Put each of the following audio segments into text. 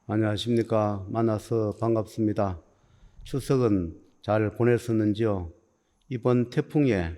안녕하십니까. 만나서 반갑습니다. 추석은 잘 보냈었는지요? 이번 태풍에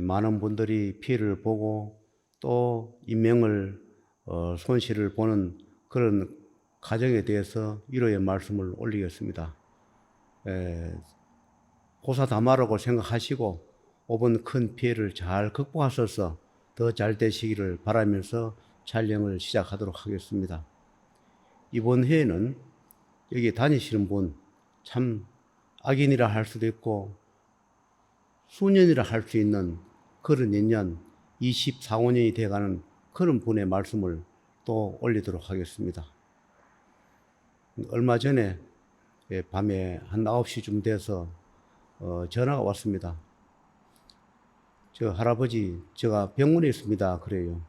많은 분들이 피해를 보고 또 인명을 손실을 보는 그런 가정에 대해서 위로의 말씀을 올리겠습니다. 호사다마라고 생각하시고 이번 큰 피해를 잘 극복하셔서 더 잘 되시기를 바라면서 촬영을 시작하도록 하겠습니다. 이번 해에는 여기 다니시는 분 참 악인이라 할 수도 있고 수년이라 할 수 있는 그런 인연 24, 5년이 돼가는 그런 분의 말씀을 또 올리도록 하겠습니다. 얼마 전에 밤에 한 9시쯤 돼서 전화가 왔습니다. 저 할아버지 제가 병원에 있습니다. 그래요.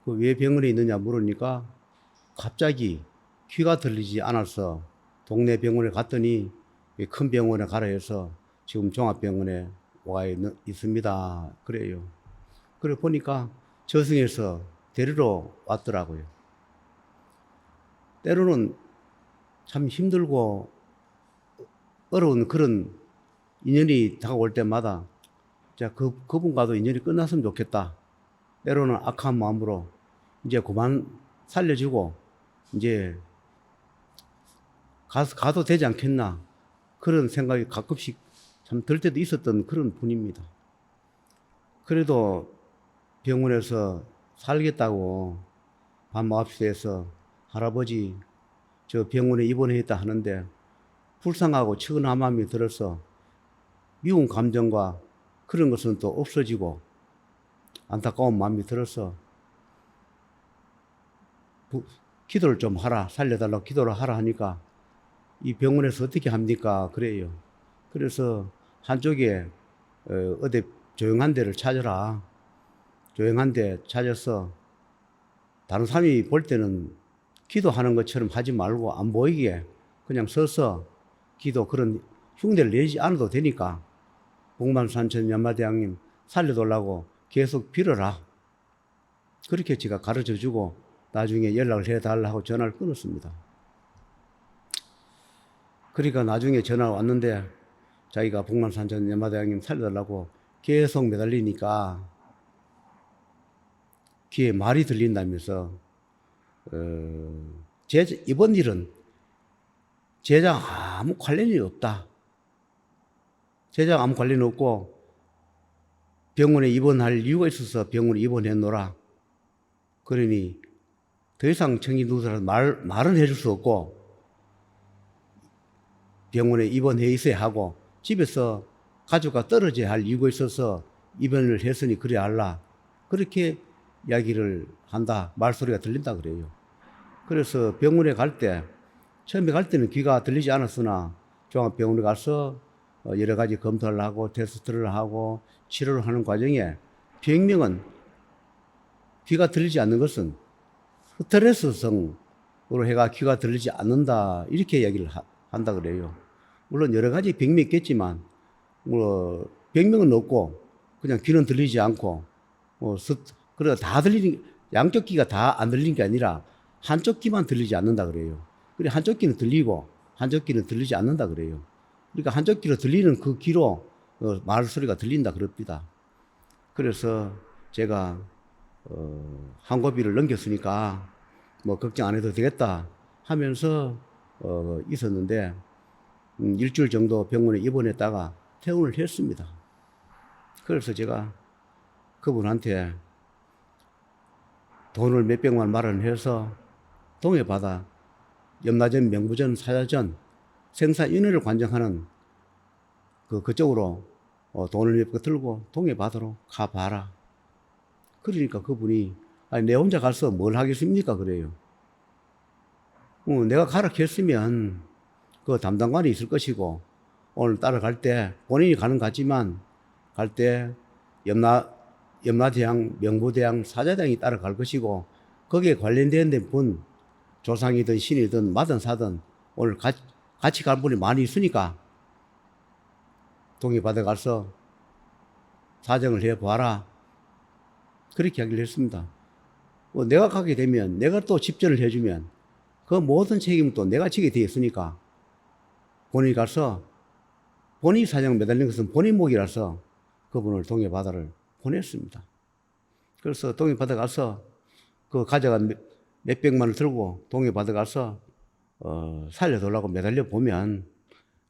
그 왜 병원에 있느냐 물으니까 갑자기 귀가 들리지 않아서 동네 병원에 갔더니 큰 병원에 가라 해서 지금 종합병원에 와 있습니다. 그래요. 그래 보니까 저승에서 데리러 왔더라고요. 때로는 참 힘들고 어려운 그런 인연이 다가올 때마다 그분과도 인연이 끝났으면 좋겠다. 때로는 악한 마음으로 이제 그만 살려주고 이제 가도 되지 않겠나 그런 생각이 가끔씩 참 들 때도 있었던 그런 분입니다. 그래도 병원에서 살겠다고 밤 9시에서 할아버지 저 병원에 입원해 있다 하는데 불쌍하고 측은한 마음이 들어서 미운 감정과 그런 것은 또 없어지고 안타까운 마음이 들어서 기도를 좀 하라, 살려달라고 기도를 하라 하니까 이 병원에서 어떻게 합니까? 그래요. 그래서 한쪽에 어디 조용한 데를 찾아라. 조용한 데 찾아서 다른 사람이 볼 때는 기도하는 것처럼 하지 말고 안 보이게 그냥 서서 기도 그런 흉내를 내지 않아도 되니까 복만산천 연마대왕님 살려달라고 계속 빌어라. 그렇게 제가 가르쳐주고 나중에 연락을 해달라고 전화를 끊었습니다. 그러니까 나중에 전화가 왔는데 자기가 복만산천 연마대왕님 살려달라고 계속 매달리니까 귀에 말이 들린다면서 이번 일은 제자랑 아무 관련이 없다. 제자랑 아무 관련이 없고 병원에 입원할 이유가 있어서 병원에 입원했노라. 그러니 더 이상 청기 누설한 말은 해줄 수 없고 병원에 입원해 있어야 하고 집에서 가족과 떨어져야 할 이유가 있어서 입원을 했으니 그래야 할라. 그렇게 이야기를 한다. 말소리가 들린다 그래요. 그래서 병원에 처음에 갈 때는 귀가 들리지 않았으나 종합병원에 가서 여러 가지 검사를 하고 테스트를 하고 치료를 하는 과정에 병명은 귀가 들리지 않는 것은 스트레스성으로 해가 귀가 들리지 않는다. 이렇게 이야기를 한다 그래요. 물론 여러 가지 병명이 있겠지만 병명은 없고 그냥 귀는 들리지 않고 그래 다 들리는 양쪽 귀가 다 안 들리는 게 아니라 한쪽 귀만 들리지 않는다 그래요. 그래 한쪽 귀는 들리고 한쪽 귀는 들리지 않는다 그래요. 그러니까 한쪽 귀로 들리는 그 귀로 말소리가 들린다 그럽니다. 그래서 제가 항고비를 넘겼으니까 뭐 걱정 안 해도 되겠다 하면서 있었는데 일주일 정도 병원에 입원했다가 퇴원을 했습니다. 그래서 제가 그분한테 돈을 몇백만 마련해서 동해바다 염라전, 명부전, 사자전 생사인연을 관장하는 그쪽으로 돈을 몇 개 들고 동해바다로 가봐라. 그러니까 그분이 아니 내 혼자 가서 뭘 하겠습니까? 그래요. 내가 가라 했으면 그 담당관이 있을 것이고 오늘 따라갈 때 본인이 가는 것 같지만 갈 때 염라대왕, 명부대왕, 사자대왕이 따라갈 것이고 거기에 관련된 분 조상이든 신이든 마든 사든 오늘 같이 갈 분이 많이 있으니까 동해바다 가서 사정을 해봐라. 그렇게 이야기를 했습니다. 내가 가게 되면 내가 또 집전을 해주면 그 모든 책임은 또 내가 지게 되어 있으니까 본인이 가서 본인이 사정 매달린 것은 본인 목이라서 그분을 동해바다를 보냈습니다. 그래서 동해바다 가서 그 가져간 몇백만 원을 들고 동해바다 가서 살려달라고 매달려 보면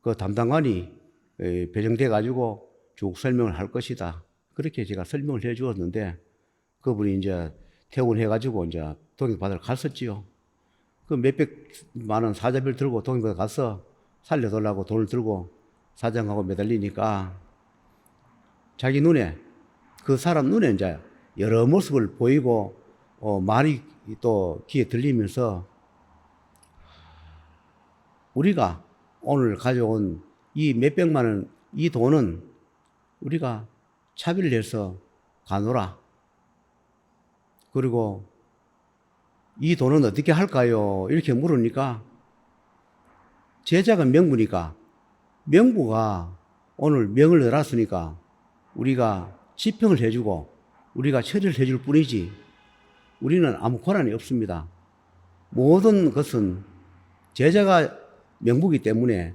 그 담당관이 배정돼 가지고 쭉 설명을 할 것이다. 그렇게 제가 설명을 해 주었는데 그분이 이제 퇴원해 가지고 이제 동해바다를 갔었지요. 그 몇백만 원 사자비를 들고 동해바다 가서 살려달라고 돈을 들고 사장하고 매달리니까 자기 눈에 그 사람 눈에 이제 여러 모습을 보이고 말이 또 귀에 들리면서 우리가 오늘 가져온 이 몇백만 원, 이 돈은 우리가 차비를 내서 가노라. 그리고 이 돈은 어떻게 할까요? 이렇게 물으니까 제자가 명부니까 명부가 오늘 명을 내놨으니까 우리가 집행을 해주고 우리가 처리를 해줄 뿐이지 우리는 아무 권한이 없습니다. 모든 것은 제자가 명부이기 때문에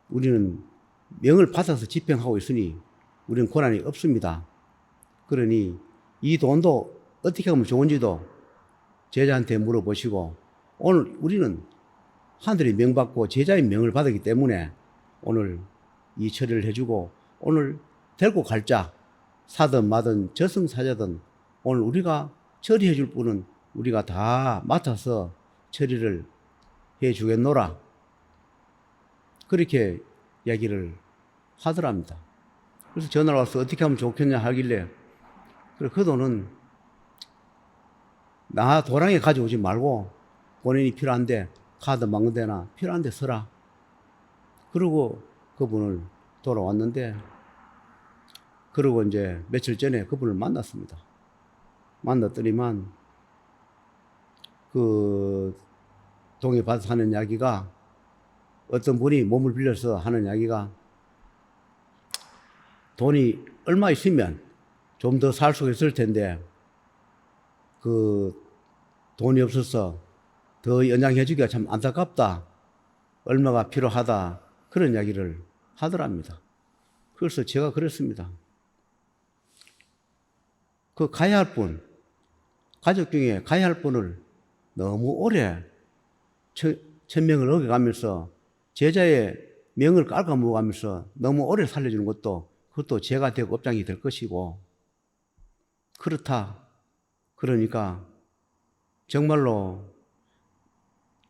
우리는 명을 받아서 집행하고 있으니 우리는 권한이 없습니다. 그러니 이 돈도 어떻게 하면 좋은지도 제자한테 물어보시고 오늘 우리는 하늘의 명 받고 제자의 명을 받았기 때문에 오늘 이 처리를 해주고 오늘 데리고 갈 자 사든 마든 저승사자든 오늘 우리가 처리해 줄 분은 우리가 다 맡아서 처리를 해 주겠노라. 그렇게 이야기를 하더랍니다. 그래서 전화를 와서 어떻게 하면 좋겠냐 하길래 그 돈은 나 도랑에 가져오지 말고 본인이 필요한데 카드 막는 데나 필요한 데 써라. 그러고 그분을 돌아왔는데 그러고 이제 며칠 전에 그분을 만났습니다. 만났더니만 그 동해바다 하는 이야기가 어떤 분이 몸을 빌려서 하는 이야기가 돈이 얼마 있으면 좀 더 살 수 있을 텐데 그 돈이 없어서 더 연장해 주기가 참 안타깝다. 얼마가 필요하다. 그런 이야기를 하더랍니다. 그래서 제가 그랬습니다. 그 가야 할 분, 가족 중에 가야 할 분을 너무 오래 천명을 어겨가면서 제자의 명을 깔아먹어가면서 너무 오래 살려주는 것도 그것도 죄가 되고 업장이 될 것이고 그렇다. 그러니까 정말로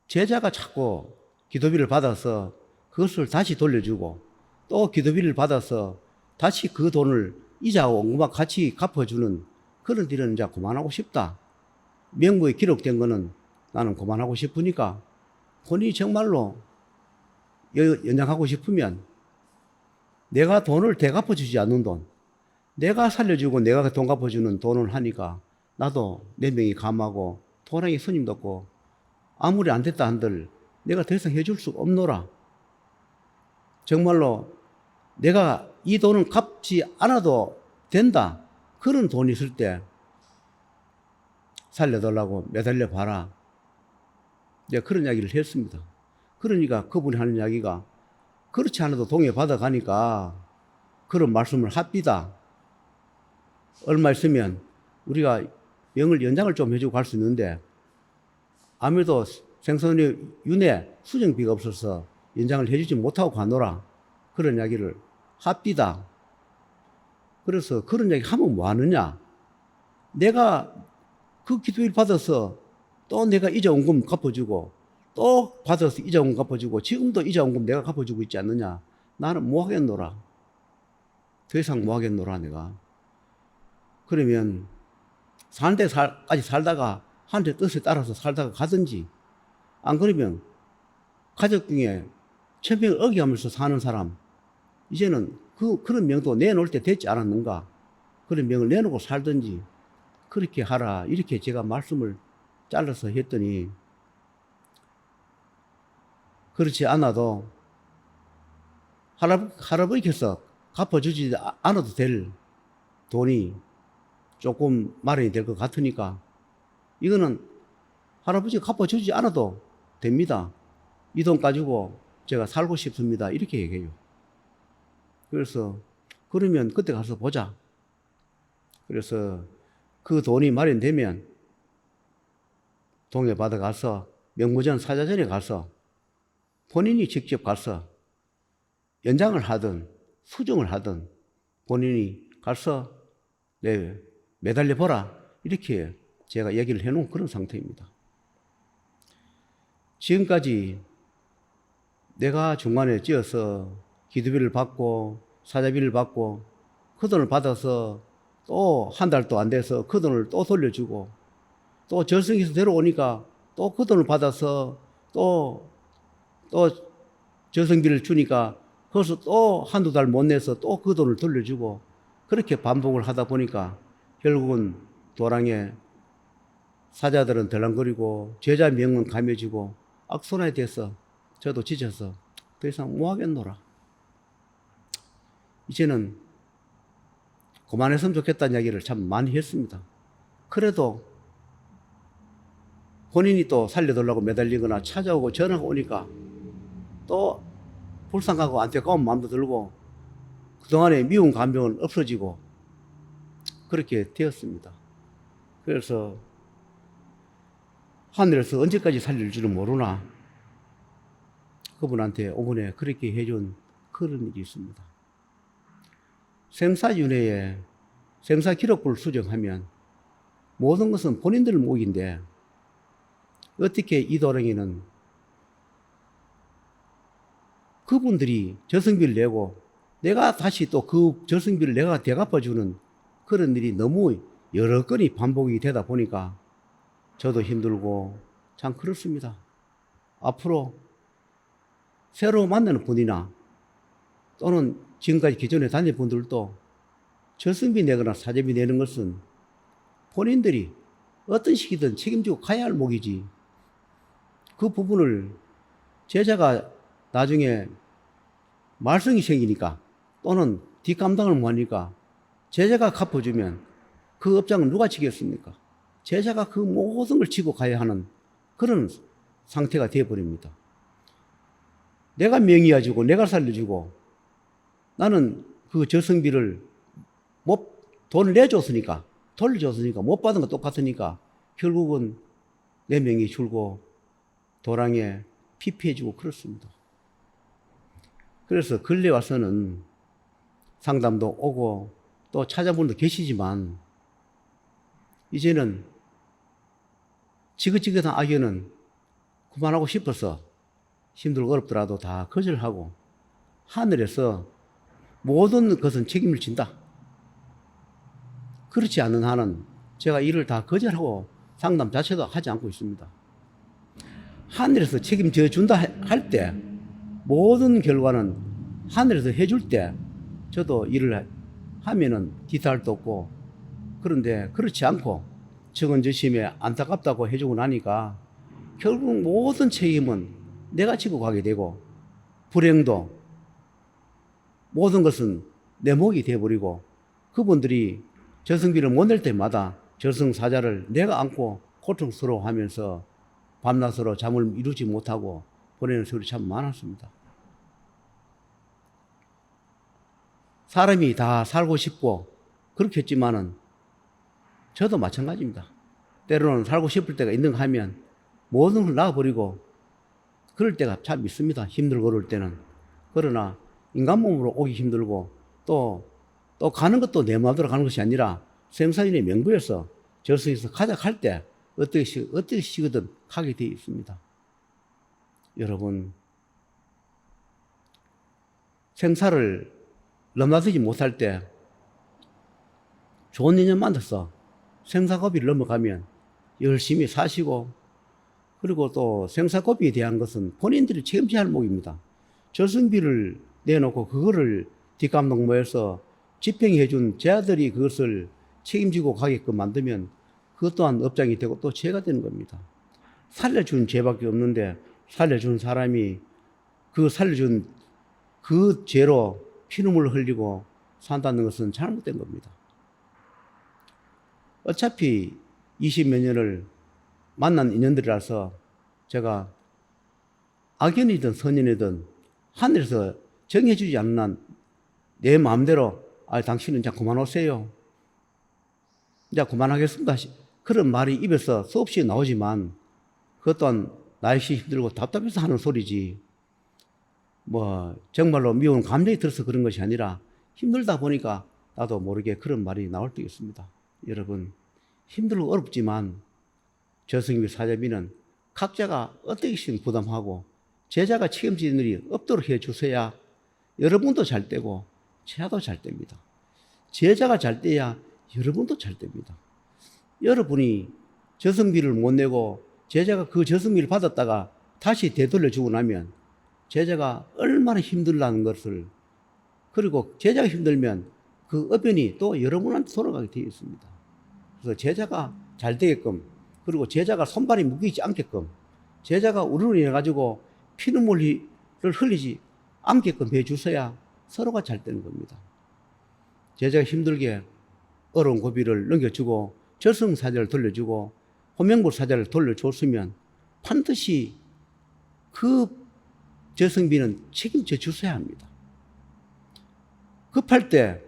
제자가 자꾸 기도비를 받아서 그것을 다시 돌려주고 또 기도비를 받아서 다시 그 돈을 이자와 원금과 같이 갚아주는 그런 일은 이제 그만하고 싶다. 명부에 기록된 거는 나는 그만하고 싶으니까 본인이 정말로 연장하고 싶으면 내가 돈을 대갚아주지 않는 돈, 내가 살려주고 내가 돈 갚아주는 돈을 하니까 나도 내 명이 감하고 도랑이 스님도 없고 아무리 안 됐다 한들 내가 더 이상 해줄 수 없노라. 정말로 내가 이 돈은 갚지 않아도 된다. 그런 돈이 있을 때 살려달라고 매달려 봐라. 내가 그런 이야기를 했습니다. 그러니까 그분이 하는 이야기가 그렇지 않아도 동해 받아가니까 그런 말씀을 합디다. 얼마 있으면 우리가 명을 연장을 좀 해주고 갈 수 있는데 아무래도 생선의 윤회 수정비가 없어서 연장을 해주지 못하고 가노라. 그런 이야기를 합디다. 그래서 그런 이야기 하면 뭐 하느냐. 내가 그 기도일 받아서 또 내가 이자원금 갚아주고 또 받아서 이자원금 갚아주고 지금도 이자원금 내가 갚아주고 있지 않느냐. 나는 뭐 하겠노라. 더 이상 뭐 하겠노라 내가. 그러면 사는 데까지 살다가 하늘의 뜻에 따라서 살다가 가든지 안 그러면 가족 중에 천명을 어기하면서 사는 사람 이제는 그런 명도 내놓을 때 됐지 않았는가. 그런 명을 내놓고 살든지 그렇게 하라. 이렇게 제가 말씀을 잘라서 했더니 그렇지 않아도 할아버지께서 갚아주지 않아도 될 돈이 조금 마련이 될 것 같으니까 이거는 할아버지가 갚아주지 않아도 됩니다. 이 돈 가지고 제가 살고 싶습니다. 이렇게 얘기해요. 그래서 그러면 그때 가서 보자. 그래서 그 돈이 마련되면 동해 바다 가서 명무전 사자전에 가서 본인이 직접 가서 연장을 하든 수정을 하든 본인이 가서 매달려 보라. 이렇게 제가 얘기를 해놓은 그런 상태입니다. 지금까지 내가 중간에 찌어서 기도비를 받고 사자비를 받고 그 돈을 받아서 또 한 달도 안 돼서 그 돈을 또 돌려주고 또 절성에서 데려오니까 또 그 돈을 받아서 또 절성비를 주니까 거기서 또 한두 달 못 내서 또 그 돈을 돌려주고 그렇게 반복을 하다 보니까 결국은 도랑에 사자들은 덜렁거리고 제자 명은 감해지고 악순환이 돼서 저도 지쳐서 더 이상 못 하겠노라. 이제는 그만했으면 좋겠다는 이야기를 참 많이 했습니다. 그래도 본인이 또 살려달라고 매달리거나 찾아오고 전화가 오니까 또 불쌍하고 안타까운 마음도 들고 그동안의 미운 감정은 없어지고 그렇게 되었습니다. 그래서 하늘에서 언제까지 살릴지는 모르나 그분한테 오번에 그렇게 해준 그런 일이 있습니다. 생사윤회에 생사기록부를 수정하면 모든 것은 본인들 몫인데 어떻게 이 도랑이는 그분들이 저승비를 내고 내가 다시 또 그 저승비를 내가 되갚아주는 그런 일이 너무 여러 건이 반복이 되다 보니까 저도 힘들고 참 그렇습니다. 앞으로 새로 만나는 분이나 또는 지금까지 기존에 다닌 분들도 저승비 내거나 사제비 내는 것은 본인들이 어떤 식이든 책임지고 가야 할 몫이지 그 부분을 제자가 나중에 말썽이 생기니까 또는 뒷감당을 못하니까 제자가 갚아주면 그 업장은 누가 지겠습니까? 제자가 그 모든 걸 지고 가야 하는 그런 상태가 되어버립니다. 내가 명의해주고 내가 살려주고 나는 그 저승비를 돈을 내줬으니까 돌려줬으니까 못 받은 거 똑같으니까 결국은 내 명이 줄고 도랑에 피폐해지고 그렇습니다. 그래서 근래 와서는 상담도 오고 또 찾아본 분도 계시지만 이제는 지긋지긋한 악연은 그만하고 싶어서 힘들고 어렵더라도 다 거절하고 하늘에서 모든 것은 책임을 진다. 그렇지 않는 한은 제가 이를 다 거절하고 상담 자체도 하지 않고 있습니다. 하늘에서 책임져 준다 할 때 모든 결과는 하늘에서 해줄 때 저도 일을 하면은 뒤탈도 없고 그런데 그렇지 않고 적은저심에 안타깝다고 해주고 나니까 결국 모든 책임은 내가 지고 가게 되고 불행도 모든 것은 내 몫이 되어버리고 그분들이 저승비를 못 낼 때마다 저승사자를 내가 안고 고통스러워하면서 밤낮으로 잠을 이루지 못하고 보내는 세월이 참 많았습니다. 사람이 다 살고 싶고 그렇겠지만은 저도 마찬가지입니다. 때로는 살고 싶을 때가 있는가 하면 모든 걸 놔버리고 그럴 때가 참 있습니다. 힘들고 그럴 때는. 그러나 인간 몸으로 오기 힘들고 또 가는 것도 내 마음대로 가는 것이 아니라 생사인의 명부에서 저승에서 가자 할 때 어떻게 시거든 가게 되어 있습니다. 여러분 생사를 넘나들지 못할 때 좋은 인연 만나서 생사고비를 넘어가면 열심히 사시고 그리고 또 생사고비에 대한 것은 본인들이 책임져야 할 몫입니다. 저승비를 내놓고 그거를 뒷감당모에서 집행해 준 제 아들이 그것을 책임지고 가게끔 만들면 그것 또한 업장이 되고 또 죄가 되는 겁니다. 살려준 죄밖에 없는데 살려준 사람이 그 살려준 그 죄로 피눈물을 흘리고 산다는 것은 잘못된 겁니다. 어차피 20몇 년을 만난 인연들이라서 제가 악연이든 선연이든 하늘에서 정해주지 않는 한 내 마음대로 당신은 이제 그만오세요. 이제 그만하겠습니다. 그런 말이 입에서 수없이 나오지만 그것 또한 나이시 힘들고 답답해서 하는 소리지 정말로 미운 감정이 들어서 그런 것이 아니라 힘들다 보니까 나도 모르게 그런 말이 나올 때가 있습니다. 여러분, 힘들고 어렵지만 저승비 사자비는 각자가 어떻게씩 부담하고 제자가 책임지는 일이 없도록 해주셔야 여러분도 잘 되고 제자도 잘 됩니다. 제자가 잘 돼야 여러분도 잘 됩니다. 여러분이 저승비를 못 내고 제자가 그 저승비를 받았다가 다시 되돌려주고 나면 제자가 얼마나 힘들다는 것을, 그리고 제자가 힘들면 그 어변이 또 여러분한테 돌아가게 되어 있습니다. 그래서 제자가 잘 되게끔, 그리고 제자가 손발이 묶이지 않게끔, 제자가 우르르 해가지고 피눈물을 흘리지 않게끔 해주셔야 서로가 잘 되는 겁니다. 제자가 힘들게 어려운 고비를 넘겨주고 저승사자를 돌려주고 호명불사자를 돌려줬으면 반드시 그 저승비는 책임져 주셔야 합니다. 급할 때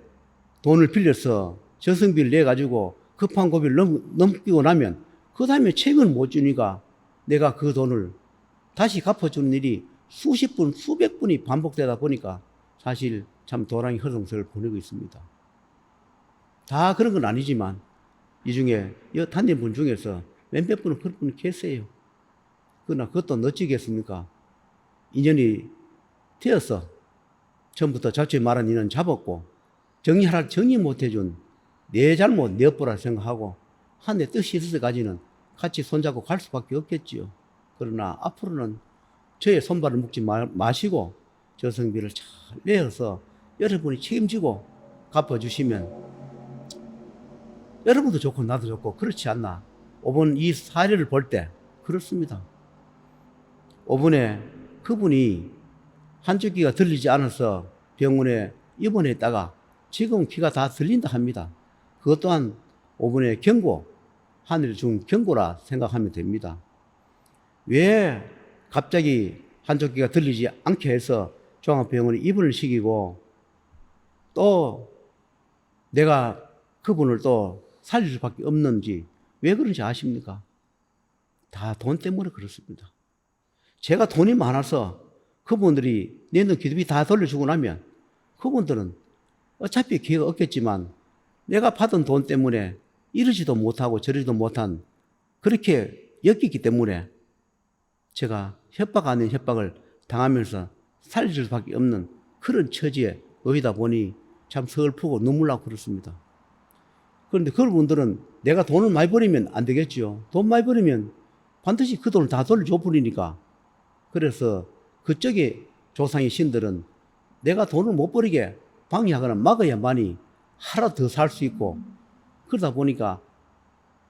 돈을 빌려서 저승비를 내가지고 급한 고비를 넘기고 나면 그 다음에 책임을 못 주니까 내가 그 돈을 다시 갚아주는 일이 수십 분, 수백 분이 반복되다 보니까 사실 참 도랑이 허송세를 보내고 있습니다. 다 그런 건 아니지만 이 중에 단님분 중에서 몇몇 분은 그런 분이 계세요. 그러나 그것도 어찌겠습니까? 인연이 되어서 처음부터 자초에 말한 인연 잡았고 정리하라 정리 못해준 내 잘못 내 업보라 생각하고 한데 뜻이 있을 때까지는 같이 손잡고 갈 수밖에 없겠지요. 그러나 앞으로는 저의 손발을 묶지 마시고 저승비를 잘 내어서 여러분이 책임지고 갚아주시면 여러분도 좋고 나도 좋고 그렇지 않나. 5번 이 사례를 볼 때 그렇습니다. 5번에 그분이 한쪽 귀가 들리지 않아서 병원에 입원했다가 지금 귀가 다 들린다 합니다. 그것 또한 5번의 경고, 하늘이 준 경고라 생각하면 됩니다. 왜 갑자기 한쪽 귀가 들리지 않게 해서 종합병원에 입원을 시키고 또 내가 그분을 또 살릴 수밖에 없는지 왜 그런지 아십니까? 다 돈 때문에 그렇습니다. 제가 돈이 많아서 그분들이 내는 기도비 다 돌려주고 나면 그분들은 어차피 기회가 없겠지만 내가 받은 돈 때문에 이러지도 못하고 저러지도 못한 그렇게 엮이기 때문에 제가 협박 아닌 협박을 당하면서 살릴 수밖에 없는 그런 처지에 놓이다 보니 참 슬프고 눈물 나고 그렇습니다. 그런데 그분들은 내가 돈을 많이 벌이면 안 되겠죠. 돈 많이 벌이면 반드시 그 돈을 다 돌려줘 버리니까. 그래서 그쪽에 조상의 신들은 내가 돈을 못 벌이게 방해하거나 막아야만이 하루 더 살 수 있고, 그러다 보니까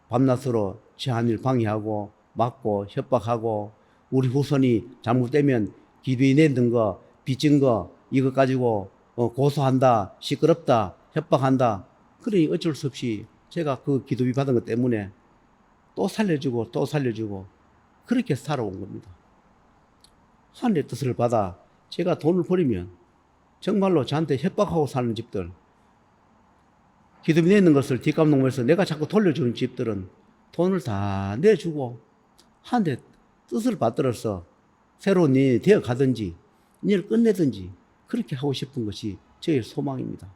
밤낮으로 제한일 방해하고 막고 협박하고 우리 후손이 잘못되면 기도에 내는 거, 빚진 거 이거 가지고 고소한다, 시끄럽다, 협박한다. 그러니 어쩔 수 없이 제가 그 기도비 받은 것 때문에 또 살려주고 또 살려주고 그렇게 살아온 겁니다. 하늘의 뜻을 받아 제가 돈을 버리면 정말로 저한테 협박하고 사는 집들, 기도비 내는 것을 뒷감 농부에서 내가 자꾸 돌려주는 집들은 돈을 다 내주고 하늘의 뜻을 받들어서 새로운 인연이 되어 가든지 인연을 끝내든지 그렇게 하고 싶은 것이 저의 소망입니다.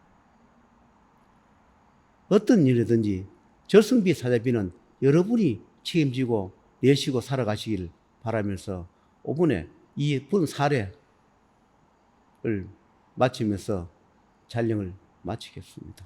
어떤 일이든지 저승비 사자비는 여러분이 책임지고 내시고 살아가시길 바라면서 5분에 이 본 사례를 마치면서 촬영을 마치겠습니다.